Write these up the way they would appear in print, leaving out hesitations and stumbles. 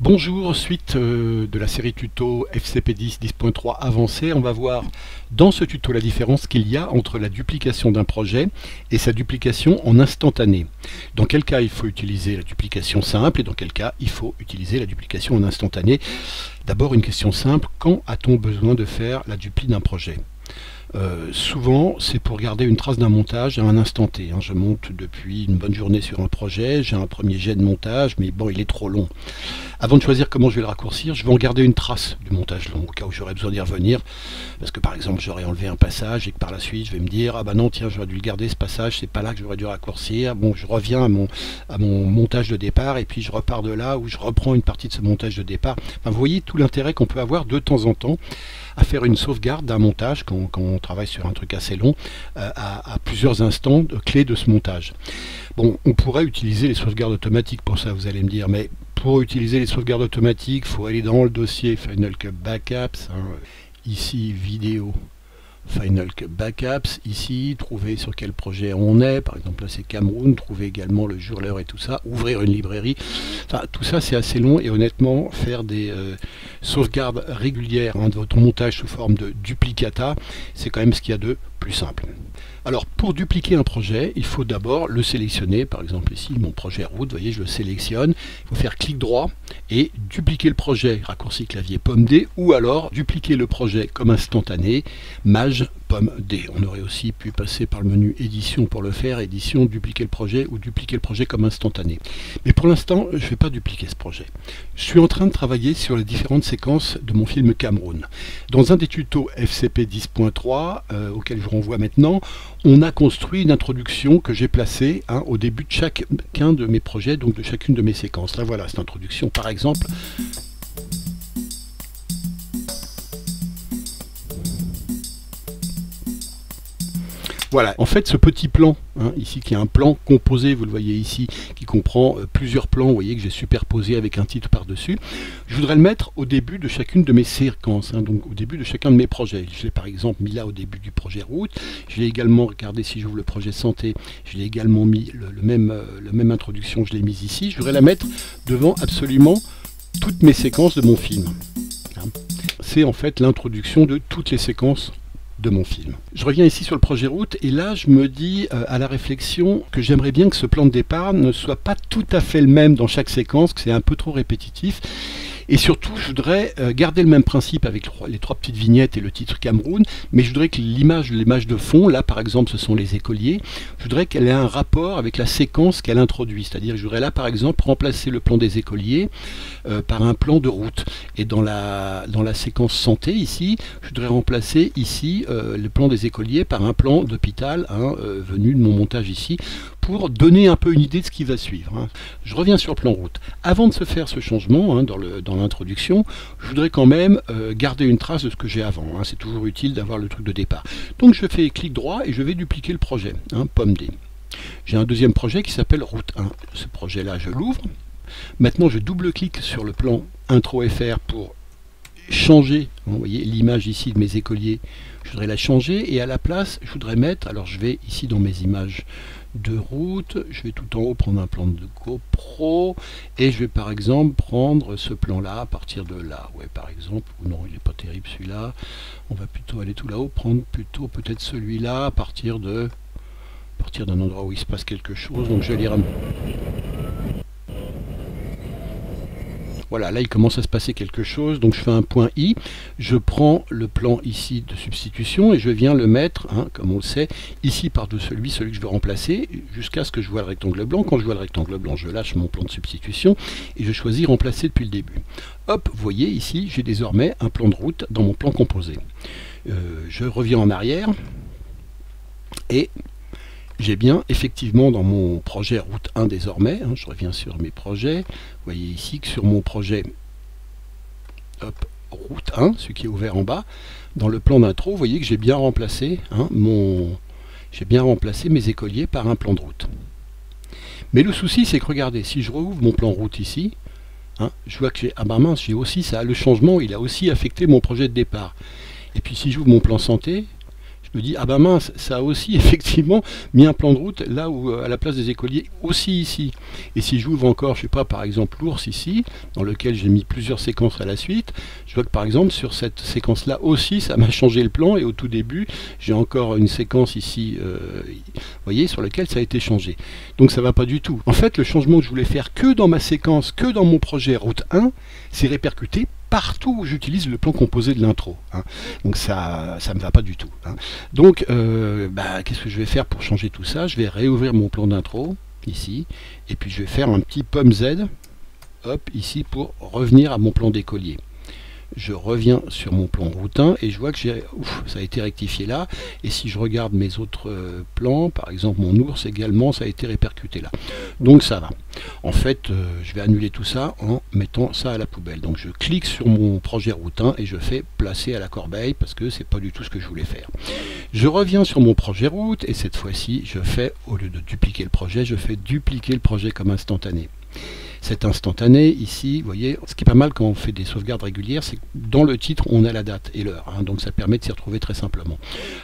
Bonjour, suite de la série tuto FCP10 10.3 avancé, on va voir dans ce tuto la différence qu'il y a entre la duplication d'un projet et sa duplication en instantané. Dans quel cas il faut utiliser la duplication simple et dans quel cas il faut utiliser la duplication en instantané. D'abord une question simple, quand a-t-on besoin de faire la dupli d'un projet ? Souvent c'est pour garder une trace d'un montage à un instant T. Je monte depuis une bonne journée sur un projet, j'ai un premier jet de montage, mais bon, il est trop long. Avant de choisir comment je vais le raccourcir, je vais en garder une trace du montage long, au cas où j'aurais besoin d'y revenir, parce que par exemple j'aurais enlevé un passage et que par la suite je vais me dire ah bah non tiens, j'aurais dû le garder ce passage, c'est pas là que j'aurais dû raccourcir. Bon, je reviens à mon montage de départ et puis je repars de là où je reprends une partie de ce montage de départ. Enfin, vous voyez tout l'intérêt qu'on peut avoir de temps en temps à faire une sauvegarde d'un montage quand on travaille sur un truc assez long à plusieurs instants clés de ce montage. Bon, on pourrait utiliser les sauvegardes automatiques pour ça, vous allez me dire, mais pour utiliser les sauvegardes automatiques, il faut aller dans le dossier Final Cut Backups, ici vidéo Final Cut Backups, ici, trouver sur quel projet on est, par exemple là c'est Cameroun, trouver également le jour, l'heure et tout ça, ouvrir une librairie, enfin tout ça c'est assez long et honnêtement faire des sauvegardes régulières de votre montage sous forme de duplicata, c'est quand même ce qu'il y a de plus simple. Alors pour dupliquer un projet, il faut d'abord le sélectionner, par exemple ici mon projet route, vous voyez je le sélectionne, il faut faire clic droit et dupliquer le projet, raccourci clavier pomme D, ou alors dupliquer le projet comme instantané, maj pomme D. On aurait aussi pu passer par le menu édition pour le faire, édition, dupliquer le projet ou dupliquer le projet comme instantané. Mais pour l'instant je ne vais pas dupliquer ce projet. Je suis en train de travailler sur les différentes séquences de mon film Cameroun. Dans un des tutos FCP 10.3 auquel je vous renvoie maintenant, on a construit une introduction que j'ai placée au début de chacun de mes projets, donc de chacune de mes séquences. Là voilà, cette introduction par exemple. Voilà, en fait ce petit plan, ici qui est un plan composé, vous le voyez ici, qui comprend plusieurs plans, vous voyez que j'ai superposé avec un titre par-dessus, je voudrais le mettre au début de chacune de mes séquences, donc au début de chacun de mes projets. Je l'ai par exemple mis là au début du projet route, je l'ai également, regardez si j'ouvre le projet santé, je l'ai également mis, la même introduction, je l'ai mise ici, je voudrais la mettre devant absolument toutes mes séquences de mon film. C'est en fait l'introduction de toutes les séquences de mon film. Je reviens ici sur le projet route et là je me dis à la réflexion que j'aimerais bien que ce plan de départ ne soit pas tout à fait le même dans chaque séquence, que c'est un peu trop répétitif. Et surtout, je voudrais garder le même principe avec les trois petites vignettes et le titre Cameroun, mais je voudrais que l'image de fond, là par exemple ce sont les écoliers, je voudrais qu'elle ait un rapport avec la séquence qu'elle introduit. C'est-à-dire je voudrais là par exemple remplacer le plan des écoliers par un plan de route. Et dans la séquence santé ici, je voudrais remplacer ici le plan des écoliers par un plan d'hôpital venu de mon montage ici, pour donner un peu une idée de ce qui va suivre. Je reviens sur le plan route. Avant de se faire ce changement dans l'introduction, je voudrais quand même garder une trace de ce que j'ai avant. C'est toujours utile d'avoir le truc de départ. Donc je fais clic droit et je vais dupliquer le projet, pomme D. J'ai un deuxième projet qui s'appelle route 1. Ce projet-là, je l'ouvre. Maintenant, je double-clique sur le plan intro FR pour changer, vous voyez l'image ici de mes écoliers, je voudrais la changer et à la place, je voudrais mettre, alors je vais ici dans mes images de route, je vais tout en haut prendre un plan de GoPro et je vais par exemple prendre ce plan là à partir de là, ouais par exemple, ou non il n'est pas terrible celui-là, on va plutôt aller tout là-haut, prendre plutôt peut-être celui-là à partir d'un endroit où il se passe quelque chose, donc je vais lire un... Voilà, là il commence à se passer quelque chose, donc je fais un point I, je prends le plan ici de substitution et je viens le mettre, comme on le sait, ici par-dessus celui que je veux remplacer, jusqu'à ce que je vois le rectangle blanc. Quand je vois le rectangle blanc, je lâche mon plan de substitution et je choisis remplacer depuis le début. Hop, vous voyez ici, j'ai désormais un plan de route dans mon plan composé. Je reviens en arrière et... j'ai bien effectivement dans mon projet route 1 désormais, je reviens sur mes projets, vous voyez ici que sur mon projet route 1, celui qui est ouvert en bas, dans le plan d'intro, vous voyez que j'ai bien remplacé mes écoliers par un plan de route. Mais le souci c'est que regardez, si je rouvre mon plan route ici, je vois que j'ai, ah bah mince, j'ai aussi ça, le changement il a aussi affecté mon projet de départ. Et puis si j'ouvre mon plan santé, je me dis, ah ben mince, ça a aussi effectivement mis un plan de route là où à la place des écoliers, aussi ici. Et si j'ouvre encore, je sais pas, par exemple l'ours ici, dans lequel j'ai mis plusieurs séquences à la suite, je vois que par exemple sur cette séquence là aussi, ça m'a changé le plan, et au tout début, j'ai encore une séquence ici, vous voyez, sur laquelle ça a été changé. Donc ça va pas du tout. En fait, le changement que je voulais faire que dans ma séquence, que dans mon projet route 1, c'est répercuté partout où j'utilise le plan composé de l'intro. Hein. Donc ça me va pas du tout. Hein. Donc qu'est-ce que je vais faire pour changer tout ça? Je vais réouvrir mon plan d'intro ici, et puis je vais faire un petit pomme Z, hop, ici, pour revenir à mon plan d'écolier. Je reviens sur mon plan route 1 et je vois que ça a été rectifié là. Et si je regarde mes autres plans, par exemple mon ours également, ça a été répercuté là. Donc ça va. En fait, je vais annuler tout ça en mettant ça à la poubelle. Donc je clique sur mon projet route 1 et je fais placer à la corbeille parce que c'est pas du tout ce que je voulais faire. Je reviens sur mon projet route et cette fois-ci, je fais, au lieu de dupliquer le projet, je fais dupliquer le projet comme instantané. Cet instantané, ici, vous voyez, ce qui est pas mal quand on fait des sauvegardes régulières, c'est que dans le titre, on a la date et l'heure. Hein, donc ça permet de s'y retrouver très simplement.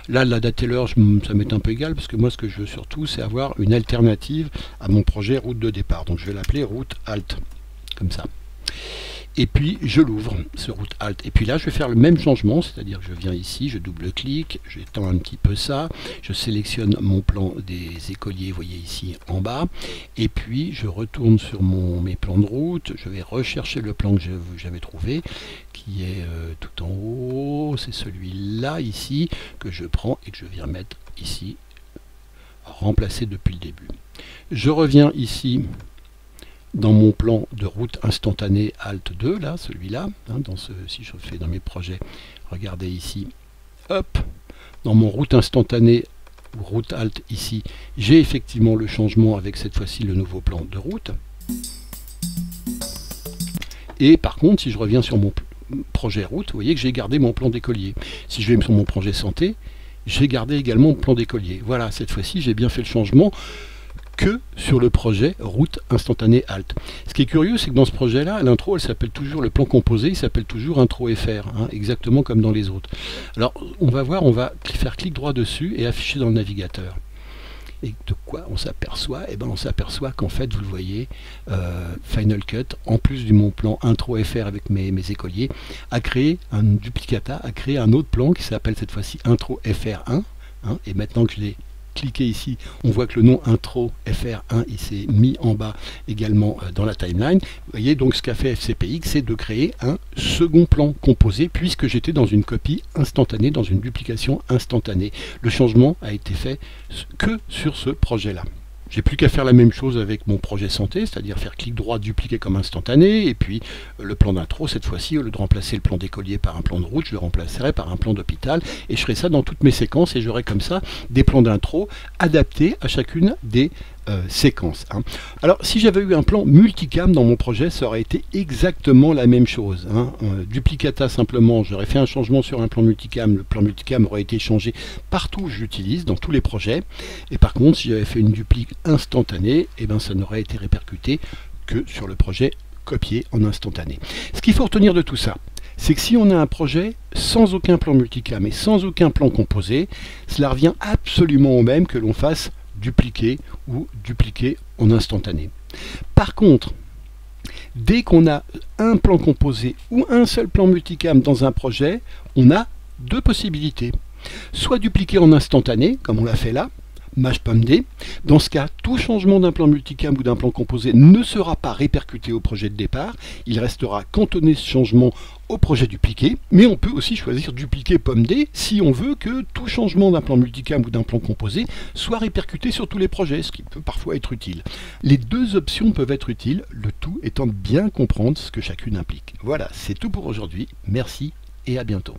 Là, la date et l'heure, ça m'est un peu égal, parce que moi, ce que je veux surtout, c'est avoir une alternative à mon projet route de départ. Donc je vais l'appeler route alt, comme ça. Et puis je l'ouvre, ce route alt. Et puis là, je vais faire le même changement, c'est-à-dire que je viens ici, je double-clique, j'étends un petit peu ça, je sélectionne mon plan des écoliers, vous voyez ici en bas, et puis je retourne sur mes plans de route, je vais rechercher le plan que j'avais trouvé, qui est tout en haut, c'est celui-là ici, que je prends et que je viens mettre ici, remplacer depuis le début. Je reviens ici, dans mon plan de route instantanée Alt 2, là, celui-là, hein, si je fais dans mes projets, regardez ici, hop, dans mon route instantanée, ou route Alt ici, j'ai effectivement le changement avec cette fois-ci le nouveau plan de route. Et par contre, si je reviens sur mon projet route, vous voyez que j'ai gardé mon plan d'écolier. Si je vais sur mon projet santé, j'ai gardé également mon plan d'écolier. Voilà, cette fois-ci, j'ai bien fait le changement que sur le projet route instantanée alt. Ce qui est curieux, c'est que dans ce projet-là, l'intro, elle s'appelle toujours, le plan composé, il s'appelle toujours intro FR, hein, exactement comme dans les autres. Alors, on va voir, on va faire clic droit dessus et afficher dans le navigateur. Et de quoi on s'aperçoit? Eh ben, on s'aperçoit qu'en fait, vous le voyez, Final Cut, en plus du mon plan intro FR avec mes écoliers, a créé un duplicata, a créé un autre plan qui s'appelle cette fois-ci intro FR1. Hein, et maintenant que je l'ai cliquez ici, on voit que le nom intro FR1 il s'est mis en bas également dans la timeline. Vous voyez donc ce qu'a fait FCPX, c'est de créer un second plan composé puisque j'étais dans une copie instantanée, dans une duplication instantanée. Le changement a été fait que sur ce projet-là. J'ai plus qu'à faire la même chose avec mon projet santé, c'est-à-dire faire clic droit, dupliquer comme instantané, et puis le plan d'intro, cette fois-ci, au lieu de remplacer le plan d'écolier par un plan de route, je le remplacerai par un plan d'hôpital, et je ferai ça dans toutes mes séquences, et j'aurai comme ça des plans d'intro adaptés à chacune des séquences. Hein. Alors, si j'avais eu un plan multicam dans mon projet, ça aurait été exactement la même chose. Hein. Duplicata simplement, j'aurais fait un changement sur un plan multicam, le plan multicam aurait été changé partout où je l'utilise, dans tous les projets. Et par contre, si j'avais fait une duplique instantanée, eh ben, ça n'aurait été répercuté que sur le projet copié en instantané. Ce qu'il faut retenir de tout ça, c'est que si on a un projet sans aucun plan multicam et sans aucun plan composé, cela revient absolument au même que l'on fasse dupliquer ou dupliquer en instantané. Par contre, dès qu'on a un plan composé ou un seul plan multicam dans un projet, on a deux possibilités. Soit dupliquer en instantané, comme on l'a fait là, Maj-POMD. Dans ce cas, tout changement d'un plan multicam ou d'un plan composé ne sera pas répercuté au projet de départ. Il restera cantonné ce changement au projet dupliqué. Mais on peut aussi choisir dupliquer POMD si on veut que tout changement d'un plan multicam ou d'un plan composé soit répercuté sur tous les projets, ce qui peut parfois être utile. Les deux options peuvent être utiles, le tout étant de bien comprendre ce que chacune implique. Voilà, c'est tout pour aujourd'hui. Merci et à bientôt.